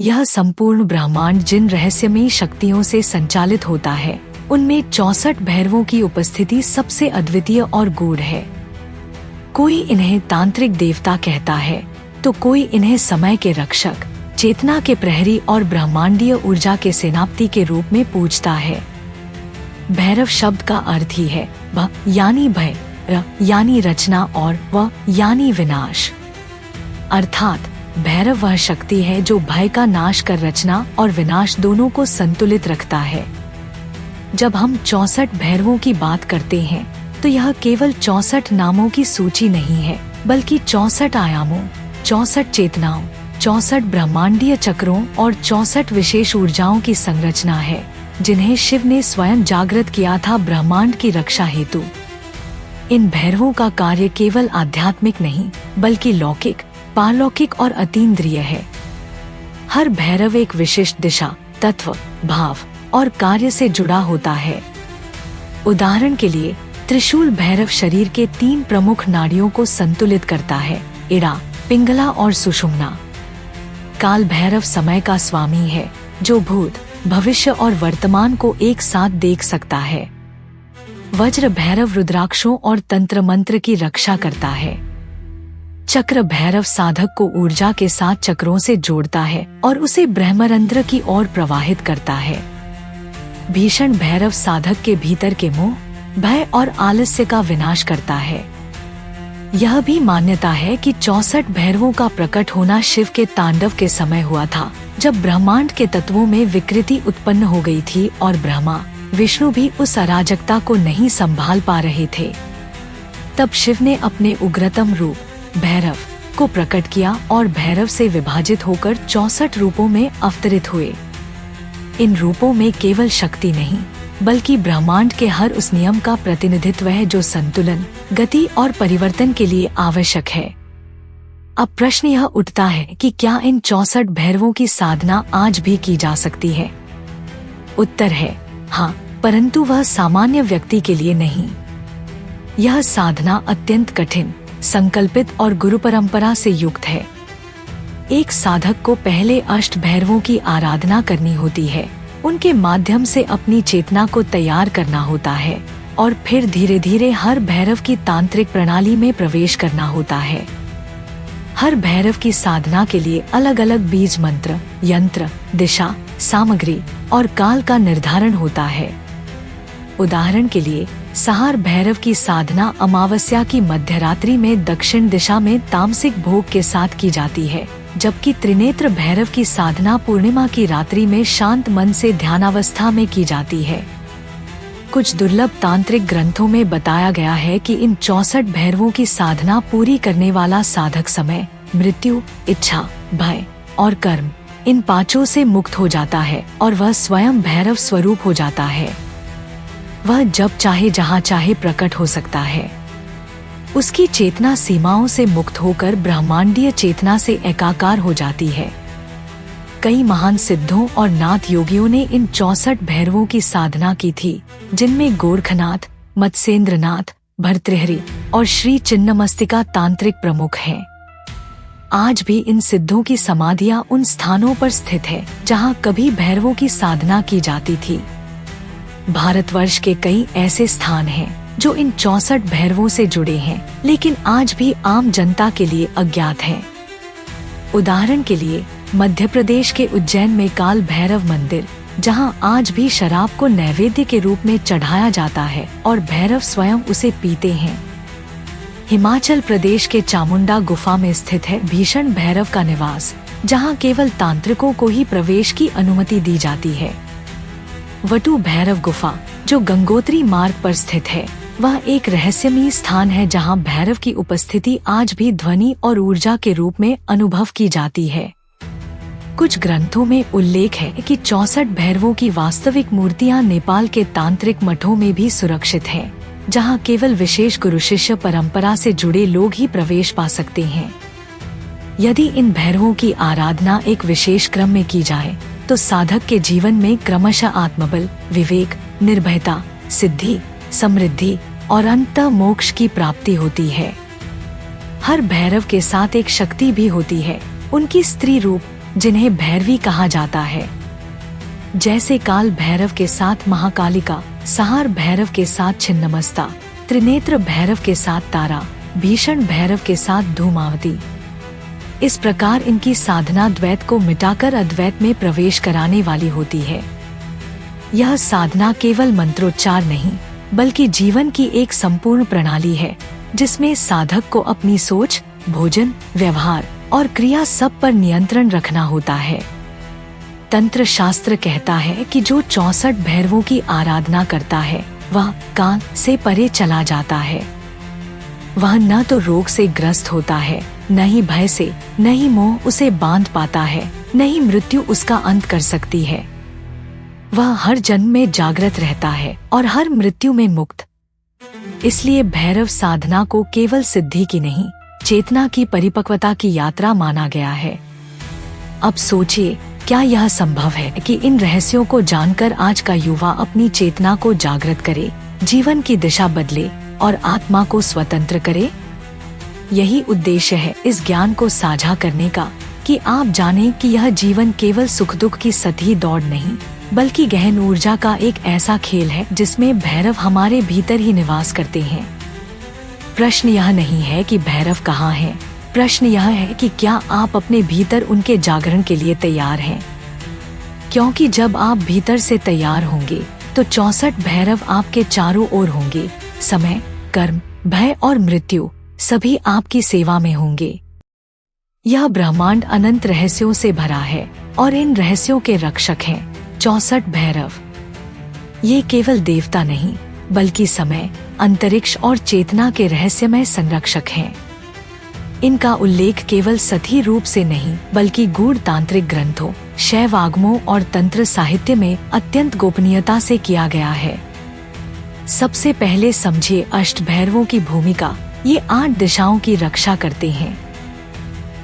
यह संपूर्ण ब्रह्मांड जिन रहस्यमयी शक्तियों से संचालित होता है, उनमें 64 भैरवों की उपस्थिति सबसे अद्वितीय और गूढ़ है। कोई इन्हें तांत्रिक देवता कहता है, तो कोई इन्हें समय के रक्षक, चेतना के प्रहरी और ब्रह्मांडीय ऊर्जा के सेनापति के रूप में पूजता है। भैरव शब्द का अर्थ ही है भ यानी भय, र यानी रचना और व यानी विनाश। अर्थात भैरव वह शक्ति है जो भय का नाश कर रचना और विनाश दोनों को संतुलित रखता है। जब हम 64 भैरवों की बात करते हैं, तो यह केवल 64 नामों की सूची नहीं है, बल्कि 64 आयामों, 64 चेतनाओं, 64 ब्रह्मांडीय चक्रों और 64 विशेष ऊर्जाओं की संरचना है, जिन्हें शिव ने स्वयं जागृत किया था ब्रह्मांड की रक्षा हेतु। इन भैरवों का कार्य केवल आध्यात्मिक नहीं, बल्कि लौकिक, पारलौकिक और अतीन्द्रिय है। हर भैरव एक विशिष्ट दिशा, तत्व, भाव और कार्य से जुड़ा होता है। उदाहरण के लिए त्रिशूल भैरव शरीर के 3 प्रमुख नाड़ियों को संतुलित करता है, इड़ा, पिंगला और सुषुम्ना। काल भैरव समय का स्वामी है, जो भूत, भविष्य और वर्तमान को एक साथ देख सकता है। वज्र भैरव रुद्राक्षों और तंत्र मंत्र की रक्षा करता है। चक्र भैरव साधक को ऊर्जा के साथ चक्रों से जोड़ता है और उसे ब्रह्मरंध्र की ओर प्रवाहित करता है। भीषण भैरव साधक के भीतर के मोह, भय और आलस्य का विनाश करता है। यह भी मान्यता है कि 64 भैरवों का प्रकट होना शिव के तांडव के समय हुआ था, जब ब्रह्मांड के तत्वों में विकृति उत्पन्न हो गई थी और ब्रह्मा, विष्णु भी उस अराजकता को नहीं संभाल पा रहे थे। तब शिव ने अपने उग्रतम रूप भैरव को प्रकट किया और भैरव से विभाजित होकर 64 रूपों में अवतरित हुए। इन रूपों में केवल शक्ति नहीं, बल्कि ब्रह्मांड के हर उस नियम का प्रतिनिधित्व है जो संतुलन, गति और परिवर्तन के लिए आवश्यक है। अब प्रश्न यह उठता है कि क्या इन 64 भैरवों की साधना आज भी की जा सकती है? उत्तर है हाँ, परंतु वह सामान्य व्यक्ति के लिए नहीं। यह साधना अत्यंत कठिन, संकल्पित और गुरु परंपरा से युक्त है। एक साधक को पहले अष्ट भैरवों की आराधना करनी होती है, उनके माध्यम से अपनी चेतना को तैयार करना होता है और फिर धीरे धीरे हर भैरव की तांत्रिक प्रणाली में प्रवेश करना होता है। हर भैरव की साधना के लिए अलग अलग बीज मंत्र, यंत्र, दिशा, सामग्री और काल का निर्धारण होता है। उदाहरण के लिए सहार भैरव की साधना अमावस्या की मध्यरात्रि में दक्षिण दिशा में तामसिक भोग के साथ की जाती है, जबकि त्रिनेत्र भैरव की साधना पूर्णिमा की रात्रि में शांत मन से ध्यानावस्था में की जाती है। कुछ दुर्लभ तांत्रिक ग्रंथों में बताया गया है कि इन 64 भैरवों की साधना पूरी करने वाला साधक समय, मृत्यु, इच्छा, भय और कर्म, इन 5 से मुक्त हो जाता है और वह स्वयं भैरव स्वरूप हो जाता है। वह जब चाहे जहाँ चाहे प्रकट हो सकता है। उसकी चेतना सीमाओं से मुक्त होकर ब्रह्मांडीय चेतना से एकाकार हो जाती है। कई महान सिद्धों और नाथ योगियों ने इन 64 भैरवों की साधना की थी, जिनमें गोरखनाथ, मत्स्येंद्रनाथ, भर्तृहरि और श्री चिन्नमस्तिका तांत्रिक प्रमुख हैं। आज भी इन सिद्धों की समाधियां उन स्थानों पर स्थित है जहां कभी भैरवों की साधना की जाती थी। भारतवर्ष के कई ऐसे स्थान हैं जो इन 64 भैरवों से जुड़े हैं, लेकिन आज भी आम जनता के लिए अज्ञात हैं। उदाहरण के लिए मध्य प्रदेश के उज्जैन में काल भैरव मंदिर, जहां आज भी शराब को नैवेद्य के रूप में चढ़ाया जाता है और भैरव स्वयं उसे पीते हैं। हिमाचल प्रदेश के चामुंडा गुफा में स्थित है भीषण भैरव का निवास, जहां केवल तांत्रिकों को ही प्रवेश की अनुमति दी जाती है। वटू भैरव गुफा, जो गंगोत्री मार्ग पर स्थित है, वह एक रहस्यमयी स्थान है जहां भैरव की उपस्थिति आज भी ध्वनि और ऊर्जा के रूप में अनुभव की जाती है। कुछ ग्रंथों में उल्लेख है कि 64 भैरवों की वास्तविक मूर्तियां नेपाल के तांत्रिक मठों में भी सुरक्षित हैं, जहां केवल विशेष गुरु शिष्य परंपरा से जुड़े लोग ही प्रवेश पा सकते हैं। यदि इन भैरवों की आराधना एक विशेष क्रम में की जाए, तो साधक के जीवन में क्रमशः आत्मबल, विवेक, निर्भयता, सिद्धि, समृद्धि और अंततः मोक्ष की प्राप्ति होती है। हर भैरव के साथ एक शक्ति भी होती है। उनकी स्त्री रूप, जिन्हें भैरवी कहा जाता है, जैसे काल भैरव के साथ महाकालिका, सहार भैरव के साथ छिन्नमस्ता, त्रिनेत्र भैरव के साथ तारा, भीषण भैरव के साथ धूमावती। इस प्रकार इनकी साधना द्वैत को मिटाकर अद्वैत में प्रवेश कराने वाली होती है। यह साधना केवल मंत्रोच्चार नहीं, बल्कि जीवन की एक संपूर्ण प्रणाली है, जिसमें साधक को अपनी सोच, भोजन, व्यवहार और क्रिया सब पर नियंत्रण रखना होता है। तंत्र शास्त्र कहता है कि जो 64 भैरवों की आराधना करता है वह काल से परे चला जाता है। वह न तो रोग से ग्रस्त होता है, न ही भय से, न ही मोह उसे बांध पाता है, न ही मृत्यु उसका अंत कर सकती है। वह हर जन्म में जागृत रहता है और हर मृत्यु में मुक्त। इसलिए भैरव साधना को केवल सिद्धि की नहीं, चेतना की परिपक्वता की यात्रा माना गया है। अब सोचिए, क्या यह संभव है कि इन रहस्यों को जानकर आज का युवा अपनी चेतना को जागृत करे, जीवन की दिशा बदले और आत्मा को स्वतंत्र करे? यही उद्देश्य है इस ज्ञान को साझा करने का, कि आप जानें कि यह जीवन केवल सुख दुख की सतही दौड़ नहीं, बल्कि गहन ऊर्जा का एक ऐसा खेल है जिसमें भैरव हमारे भीतर ही निवास करते हैं। प्रश्न यह नहीं है कि भैरव कहाँ हैं, प्रश्न यह है कि क्या आप अपने भीतर उनके जागरण के लिए तैयार हैं? क्योंकि जब आप भीतर से तैयार होंगे तो 64 भैरव आपके चारों ओर होंगे। समय, कर्म, भय और मृत्यु सभी आपकी सेवा में होंगे। यह ब्रह्मांड अनंत रहस्यों से भरा है और इन रहस्यों के रक्षक हैं 64 भैरव। ये केवल देवता नहीं, बल्कि समय, अंतरिक्ष और चेतना के रहस्यमय संरक्षक हैं। इनका उल्लेख केवल सतही रूप से नहीं, बल्कि गूढ़ तांत्रिक ग्रंथों, शैव आगमों और तंत्र साहित्य में अत्यंत गोपनीयता से किया गया है। सबसे पहले समझिए अष्ट भैरवों की भूमिका। ये 8 दिशाओं की रक्षा करते हैं।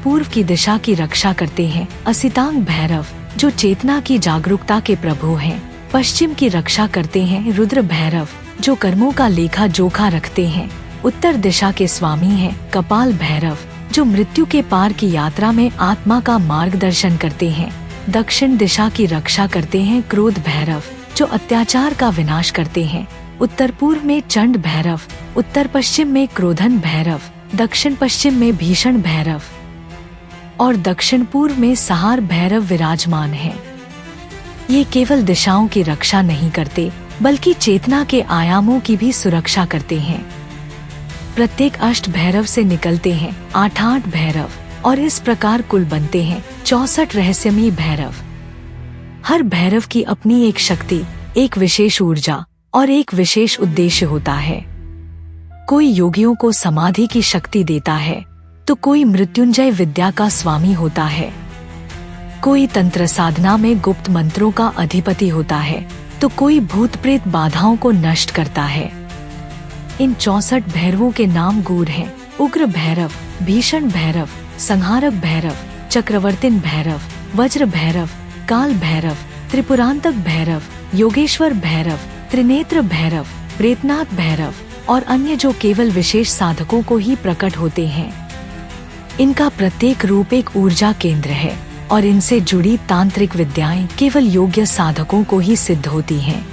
पूर्व की दिशा की रक्षा करते हैं असितांग भैरव, जो चेतना की जागरूकता के प्रभु हैं। पश्चिम की रक्षा करते हैं रुद्र भैरव, जो कर्मों का लेखा जोखा रखते हैं। उत्तर दिशा के स्वामी हैं कपाल भैरव, जो मृत्यु के पार की यात्रा में आत्मा का मार्गदर्शन करते हैं। दक्षिण दिशा की रक्षा करते हैं क्रोध भैरव, जो अत्याचार का विनाश करते हैं। उत्तर पूर्व में चंड भैरव, उत्तर पश्चिम में क्रोधन भैरव, दक्षिण पश्चिम में भीषण भैरव और दक्षिण पूर्व में सहार भैरव विराजमान हैं। ये केवल दिशाओं की रक्षा नहीं करते, बल्कि चेतना के आयामों की भी सुरक्षा करते हैं। प्रत्येक अष्ट भैरव से निकलते हैं 8 भैरव और इस प्रकार कुल बनते हैं 64 रहस्यमयी भैरव। हर भैरव की अपनी एक शक्ति, एक विशेष ऊर्जा और एक विशेष उद्देश्य होता है। कोई योगियों को समाधि की शक्ति देता है, तो कोई मृत्युंजय विद्या का स्वामी होता है। कोई तंत्र साधना में गुप्त मंत्रों का अधिपति होता है, तो कोई भूत प्रेत बाधाओं को नष्ट करता है। इन 64 भैरवों के नाम गूढ़ हैं: उग्र भैरव, भीषण भैरव, संहारक भैरव, चक्रवर्तिन भैरव, वज्र भैरव, काल भैरव, त्रिपुरांतक भैरव, योगेश्वर भैरव, त्रिनेत्र भैरव, प्रेतनाथ भैरव और अन्य, जो केवल विशेष साधकों को ही प्रकट होते हैं। इनका प्रत्येक रूप एक ऊर्जा केंद्र है और इनसे जुड़ी तांत्रिक विद्याएं केवल योग्य साधकों को ही सिद्ध होती हैं।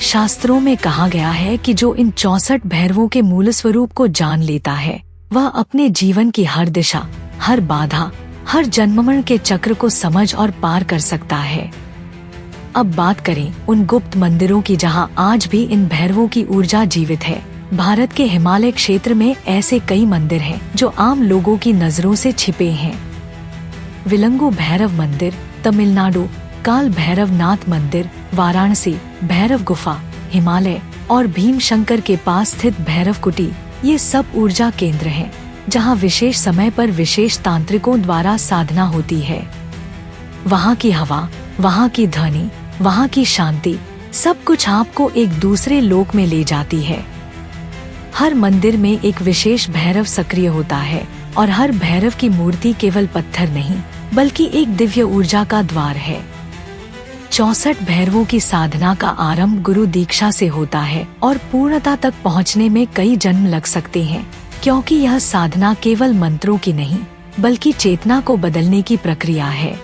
शास्त्रों में कहा गया है कि जो इन 64 भैरवों के मूल स्वरूप को जान लेता है, वह अपने जीवन की हर दिशा, हर बाधा, हर जन्ममरण के चक्र को समझ और पार कर सकता है। अब बात करें उन गुप्त मंदिरों की जहां आज भी इन भैरवों की ऊर्जा जीवित है। भारत के हिमालय क्षेत्र में ऐसे कई मंदिर हैं जो आम लोगों की नजरों से छिपे हैं। विलंगु भैरव मंदिर तमिलनाडु, काल भैरव नाथ मंदिर वाराणसी, भैरव गुफा हिमालय और भीम शंकर के पास स्थित भैरव कुटी, ये सब ऊर्जा केंद्र हैं जहां विशेष समय पर विशेष तांत्रिकों द्वारा साधना होती है। वहां की हवा, वहां की ध्वनि, वहां की शांति, सब कुछ आपको एक दूसरे लोक में ले जाती है। हर मंदिर में एक विशेष भैरव सक्रिय होता है और हर भैरव की मूर्ति केवल पत्थर नहीं, बल्कि एक दिव्य ऊर्जा का द्वार है। 64 भैरवों की साधना का आरंभ गुरु दीक्षा से होता है और पूर्णता तक पहुंचने में कई जन्म लग सकते हैं, क्योंकि यह साधना केवल मंत्रों की नहीं, बल्कि चेतना को बदलने की प्रक्रिया है।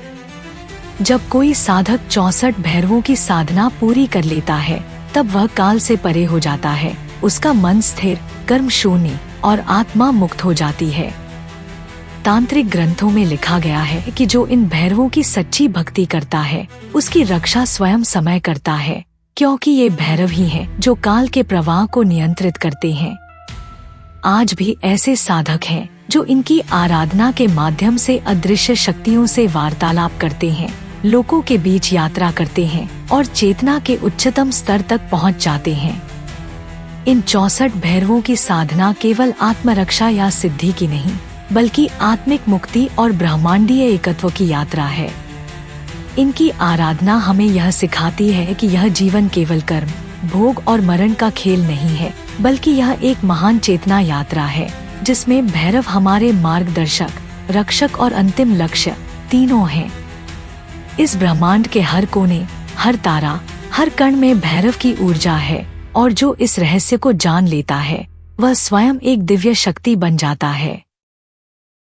जब कोई साधक 64 भैरवों की साधना पूरी कर लेता है, तब वह काल से परे हो जाता है, उसका मन स्थिर, कर्म शून्य और आत्मा मुक्त हो जाती है। तांत्रिक ग्रंथों में लिखा गया है कि जो इन भैरवों की सच्ची भक्ति करता है, उसकी रक्षा स्वयं समय करता है, क्योंकि ये भैरव ही हैं जो काल के प्रवाह को नियंत्रित करते हैं। आज भी ऐसे साधक हैं जो इनकी आराधना के माध्यम से अदृश्य शक्तियों से वार्तालाप करते हैं, लोगों के बीच यात्रा करते हैं और चेतना के उच्चतम स्तर तक पहुंच जाते हैं। इन 64 भैरवों की साधना केवल आत्मरक्षा या सिद्धि की नहीं, बल्कि आत्मिक मुक्ति और ब्रह्मांडीय एकत्व की यात्रा है। इनकी आराधना हमें यह सिखाती है कि यह जीवन केवल कर्म, भोग और मरण का खेल नहीं है, बल्कि यह एक महान चेतना यात्रा है, जिसमें भैरव हमारे मार्गदर्शक, रक्षक और अंतिम लक्ष्य तीनों हैं। इस ब्रह्मांड के हर कोने, हर तारा, हर कण में भैरव की ऊर्जा है, और जो इस रहस्य को जान लेता है, वह स्वयं एक दिव्य शक्ति बन जाता है।